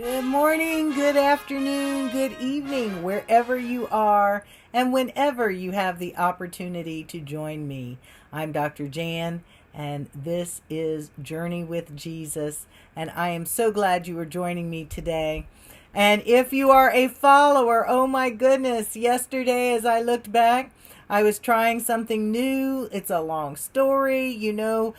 Good morning, good afternoon, good evening, wherever you are, and whenever you have the opportunity to join me. I'm Dr. Jan, and this is Journey with Jesus, and I am so glad you are joining me today. And if you are a follower, oh my goodness, yesterday as I looked back, I was trying something new. It's a long story, dealing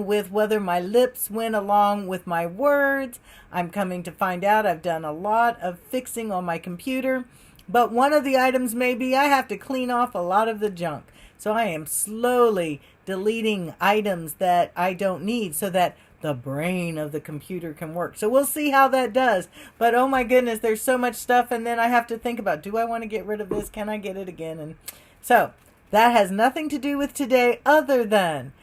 with whether my lips went along with my words. I'm coming to find out I've done a lot of fixing on my computer, but one of the items may be I have to clean off a lot of the junk. So I am slowly deleting items that I don't need so that the brain of the computer can work. So we'll see how that does. But oh my goodness, there's so much stuff, and then I have to think about, do I want to get rid of this? Can I get it again? And so that has nothing to do with today other than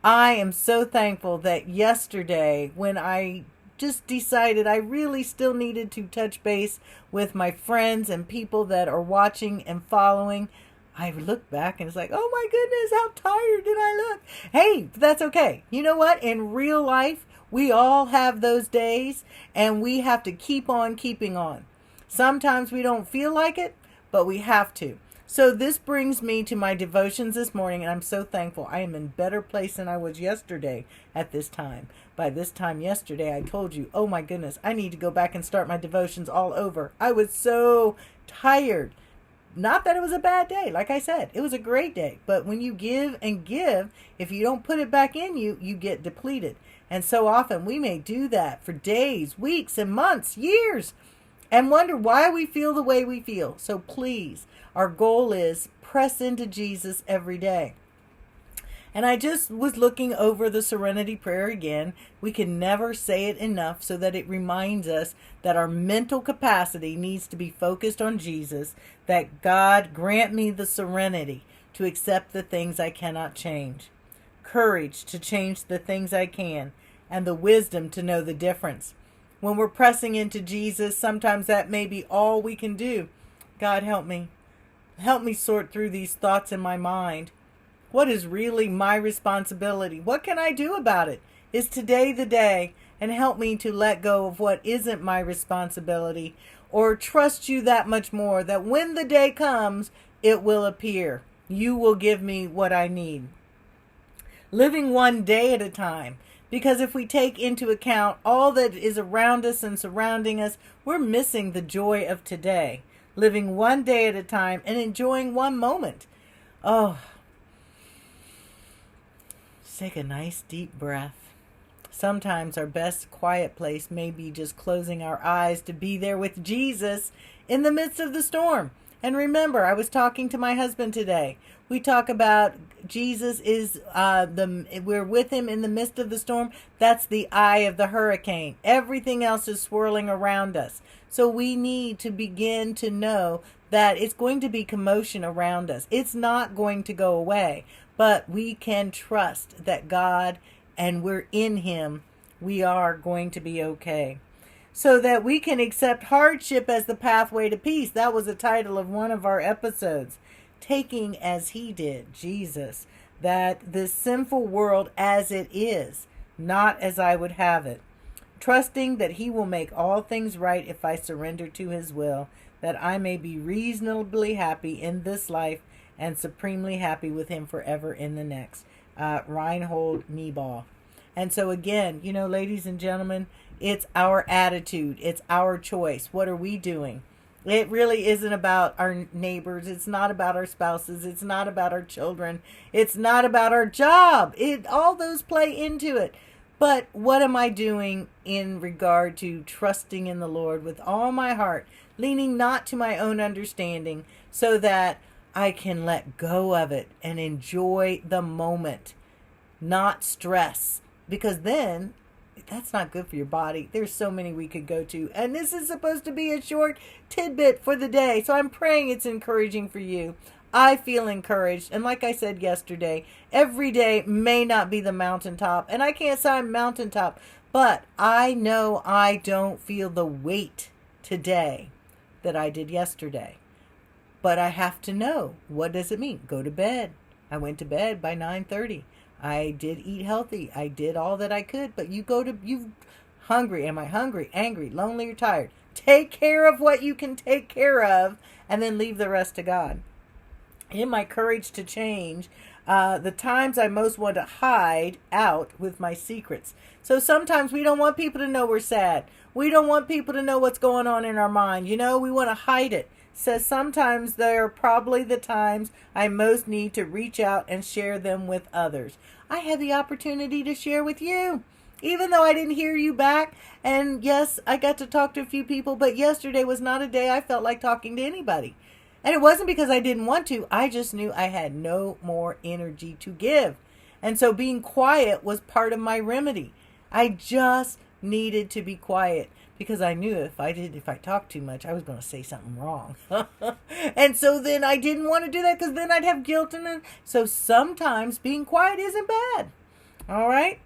I am so thankful that yesterday when I just decided I really still needed to touch base with my friends and people that are watching and following, I look back and it's like, oh my goodness, how tired did I look? Hey, that's okay. You know what? In real life, we all have those days and we have to keep on keeping on. Sometimes we don't feel like it, but we have to. So this brings me to my devotions this morning, and I'm so thankful. I am in better place than I was yesterday at this time. By this time yesterday, I told you, oh my goodness, I need to go back and start my devotions all over. I was so tired. Not that it was a bad day. Like I said, it was a great day. But when you give and give, if you don't put it back in you, you get depleted. And so often we may do that for days, weeks, and months, years, and wonder why we feel the way we feel. So please, our goal is press into Jesus every day. And I just was looking over the Serenity Prayer again. We can never say it enough so that it reminds us that our mental capacity needs to be focused on Jesus, that God grant me the serenity to accept the things I cannot change, courage to change the things I can, and the wisdom to know the difference. When we're pressing into Jesus, sometimes that may be all we can do. God, help me. Help me sort through these thoughts in my mind. What is really my responsibility? What can I do about it? Is today the day? And help me to let go of what isn't my responsibility, or trust you that much more that when the day comes, it will appear. You will give me what I need. Living one day at a time. Because if we take into account all that is around us and surrounding us, we're missing the joy of today. Living one day at a time and enjoying one moment. Oh, take a nice deep breath. Sometimes our best quiet place may be just closing our eyes to be there with Jesus in the midst of the storm. And remember, I was talking to my husband today. We talk about Jesus is we're with him in the midst of the storm. That's the eye of the hurricane. Everything else is swirling around us. So we need to begin to know that it's going to be commotion around us. It's not going to go away. But we can trust that God, and we're in him, we are going to be okay. So that we can accept hardship as the pathway to peace. That was the title of one of our episodes. Taking as he did, Jesus, that the sinful world as it is, not as I would have it. Trusting that he will make all things right if I surrender to his will, that I may be reasonably happy in this life and supremely happy with him forever in the next. Reinhold Niebuhr. And so again, ladies and gentlemen, it's our attitude. It's our choice. What are we doing? It really isn't about our neighbors. It's not about our spouses. It's not about our children. It's not about our job. All those play into it. But what am I doing in regard to trusting in the Lord with all my heart, leaning not to my own understanding, so that I can let go of it and enjoy the moment, not stress, because then that's not good for your body. There's so many we could go to, and this is supposed to be a short tidbit for the day, so I'm praying it's encouraging for you. I feel encouraged, and like I said yesterday, every day may not be the mountaintop, and I can't say I'm mountaintop, but I know I don't feel the weight today that I did yesterday. But I have to know, what does it mean? Go to bed. I went to bed by 9:30. I did eat healthy. I did all that I could. But you hungry? Am I hungry, angry, lonely, or tired? Take care of what you can take care of, and then leave the rest to God. In my courage to change, the times I most want to hide out with my secrets. So sometimes we don't want people to know we're sad. We don't want people to know what's going on in our mind. We want to hide it. Says sometimes they are probably the times I most need to reach out and share them with others. I had the opportunity to share with you, even though I didn't hear you back. And yes, I got to talk to a few people, but yesterday was not a day I felt like talking to anybody. And it wasn't because I didn't want to. I just knew I had no more energy to give. And so being quiet was part of my remedy. I just needed to be quiet because I knew if I talked too much, I was going to say something wrong. And so then I didn't want to do that because then I'd have guilt. So sometimes being quiet isn't bad. All right.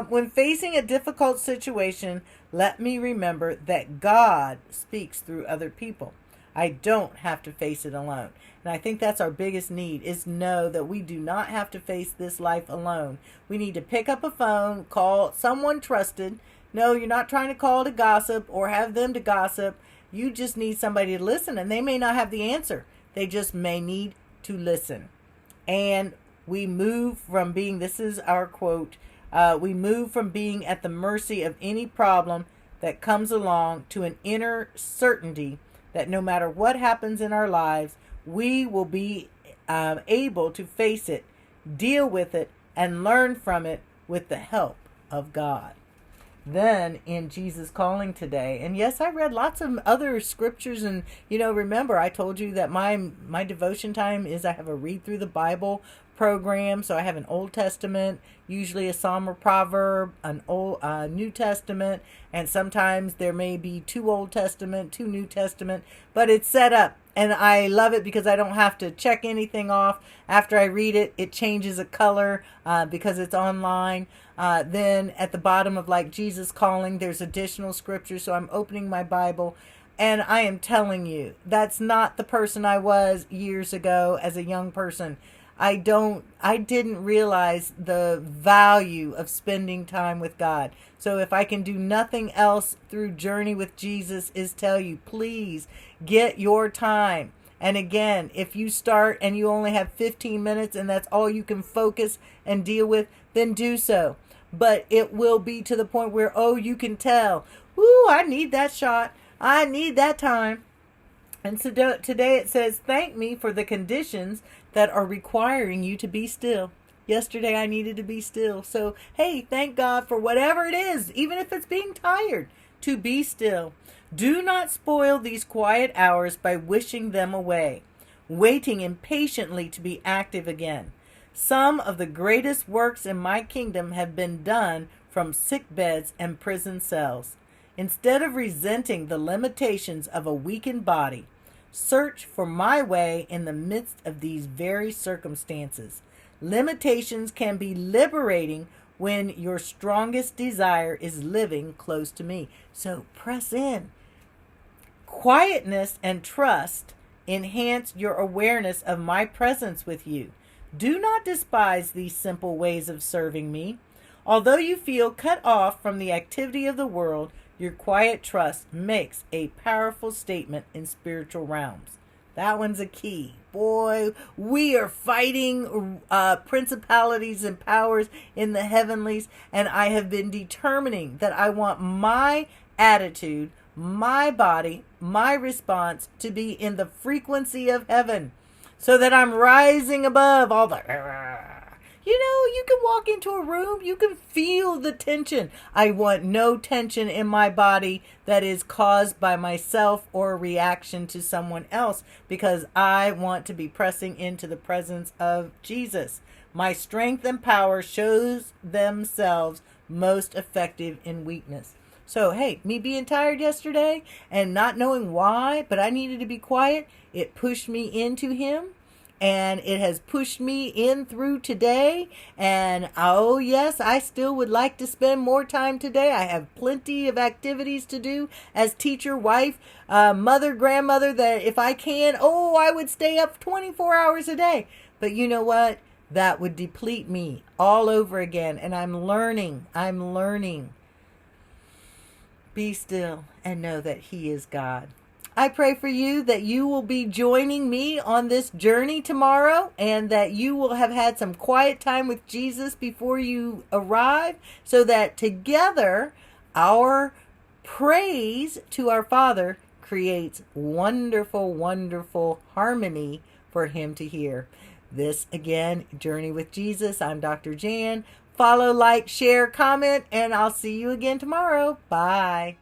When facing a difficult situation, let me remember that God speaks through other people. I don't have to face it alone. And I think that's our biggest need, is know that we do not have to face this life alone. We need to pick up a phone, call someone trusted. No, you're not trying to call to gossip or have them to gossip. You just need somebody to listen, and they may not have the answer. They just may need to listen. And we move from being, this is our quote, we move from being at the mercy of any problem that comes along to an inner certainty that no matter what happens in our lives, we will be able to face it, deal with it, and learn from it with the help of God. Then in Jesus Calling today, and yes, I read lots of other scriptures, and remember I told you that my devotion time is I have a read through the Bible program. So I have an Old Testament, usually a Psalm or Proverb, an old New Testament, and sometimes there may be 2 Old Testament, 2 New Testament, but it's set up. And I love it because I don't have to check anything off. After I read it, it changes a color because it's online. Then at the bottom of Jesus Calling, there's additional scripture. So I'm opening my Bible, and I am telling you, that's not the person I was years ago as a young person. I didn't realize the value of spending time with God. So if I can do nothing else through Journey with Jesus, is tell you, please get your time. And again, if you start and you only have 15 minutes and that's all you can focus and deal with, then do so. But it will be to the point where, you can tell, I need that shot. I need that time. And so today it says, thank me for the conditions that are requiring you to be still. Yesterday I needed to be still. So, hey, thank God for whatever it is, even if it's being tired, to be still. Do not spoil these quiet hours by wishing them away, waiting impatiently to be active again. Some of the greatest works in my kingdom have been done from sick beds and prison cells. Instead of resenting the limitations of a weakened body, search for my way in the midst of these very circumstances. Limitations can be liberating when your strongest desire is living close to me. So press in. Quietness and trust enhance your awareness of my presence with you. Do not despise these simple ways of serving me. Although you feel cut off from the activity of the world, your quiet trust makes a powerful statement in spiritual realms. That one's a key. Boy, we are fighting principalities and powers in the heavenlies, and I have been determining that I want my attitude, my body, my response to be in the frequency of heaven, so that I'm rising above all the... You can walk into a room, you can feel the tension. I want no tension in my body that is caused by myself or a reaction to someone else, because I want to be pressing into the presence of Jesus. My strength and power shows themselves most effective in weakness. So, hey, me being tired yesterday and not knowing why, but I needed to be quiet, it pushed me into Him. And it has pushed me in through today. And oh yes, I still would like to spend more time today. I have plenty of activities to do as teacher, wife, mother, grandmother, that if I can, I would stay up 24 hours a day. But you know what? That would deplete me all over again. And I'm learning. Be still and know that He is God. I pray for you that you will be joining me on this journey tomorrow and that you will have had some quiet time with Jesus before you arrive so that together our praise to our Father creates wonderful, wonderful harmony for Him to hear. This again, Journey with Jesus. I'm Dr. Jan. Follow, like, share, comment, and I'll see you again tomorrow. Bye.